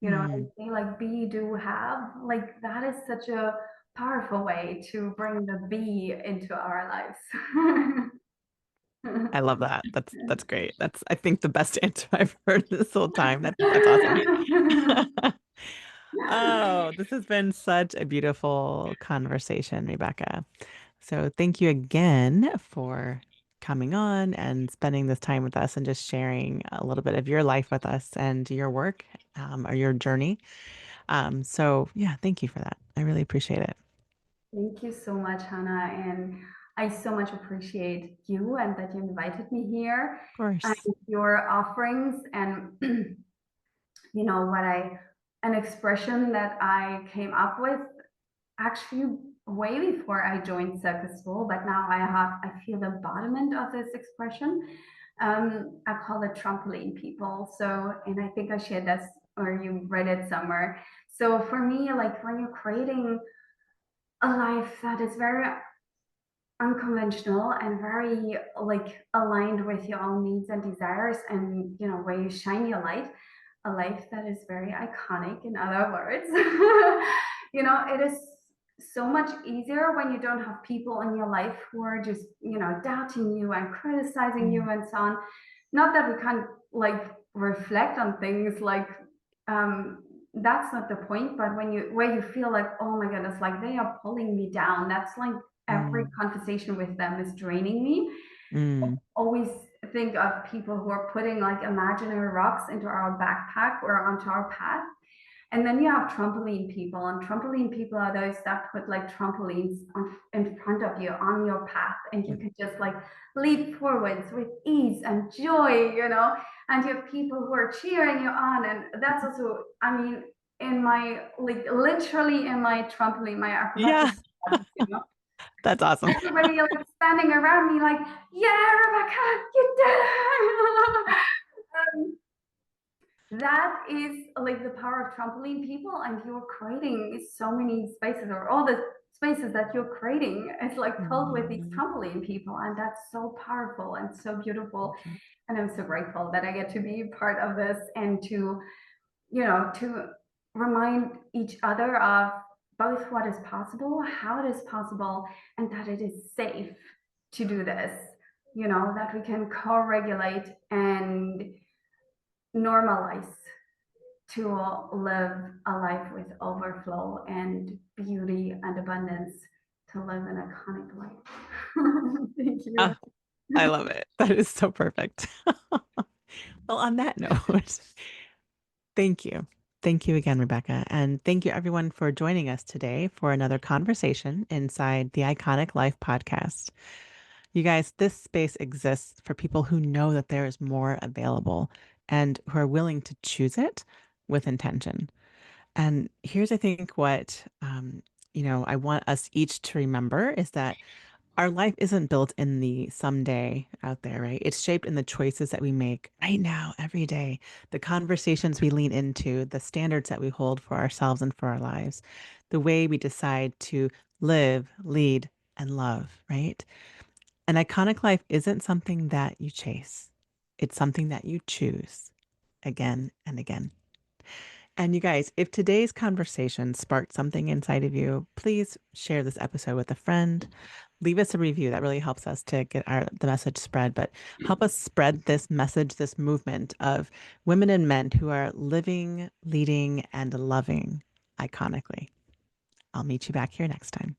Mm, and say like be, do, have, like that is such a powerful way to bring the be into our lives. I love that. That's great. That's I think the best answer I've heard this whole time. That's awesome. Oh, this has been such a beautiful conversation, Rebecca. So thank you again for coming on and spending this time with us and just sharing a little bit of your life with us and your work, or your journey. So yeah, thank you for that. I really appreciate it. Thank you so much, Hannah. And I so much appreciate you and that you invited me here, Of and course. your offerings, and what an expression that I came up with actually way before I joined circus school, but now I feel the embodiment of this expression. I call it trampoline people. So, and I think I shared this or you read it somewhere. So for me, like when you're creating a life that is very unconventional and very like aligned with your own needs and desires, and where you shine your light, a life that is very iconic, in other words. It is so much easier when you don't have people in your life who are just doubting you and criticizing you Mm, and so on. Not that we can't like reflect on things, like that's not the point, but when you where you feel like, oh my goodness, like they are pulling me down, that's like every mm, conversation with them is draining me. mm, Always think of people who are putting like imaginary rocks into our backpack or onto our path. And then you have trampoline people, and trampoline people are those that put like trampolines in front of you on your path, and you mm. can just like leap forwards with ease and joy, and you have people who are cheering you on. And that's also, I mean, in my, like literally in my trampoline, my acrobatic Yeah, classes, that's awesome. everybody like standing around me like, yeah, Rebecca, you did it. That is like the power of trampoline people, and you're creating so many spaces, or all the spaces that you're creating is like filled with these Mm, trampoline people, and that's so powerful and so beautiful. thank you. And I'm so grateful that I get to be part of this, and to remind each other of both what is possible, how it is possible, and that it is safe to do this, that we can co-regulate and normalize to live a life with overflow and beauty and abundance, to live an iconic life. Thank you. Ah, I love it. That is so perfect. Well, on that note, thank you. Thank you again, Rebecca. And thank you, everyone, for joining us today for another conversation inside the Iconic Life podcast. You guys, this space exists for people who know that there is more available and who are willing to choose it with intention. And here's, I think, what I want us each to remember is that our life isn't built in the someday out there, right? It's shaped in the choices that we make right now, every day, the conversations we lean into, the standards that we hold for ourselves and for our lives, the way we decide to live, lead, and love, right? An iconic life isn't something that you chase, it's something that you choose again and again. And you guys, if today's conversation sparked something inside of you, please share this episode with a friend. Leave us a review. That really helps us to get the message spread, but help us spread this message, this movement of women and men who are living, leading, and loving iconically. I'll meet you back here next time.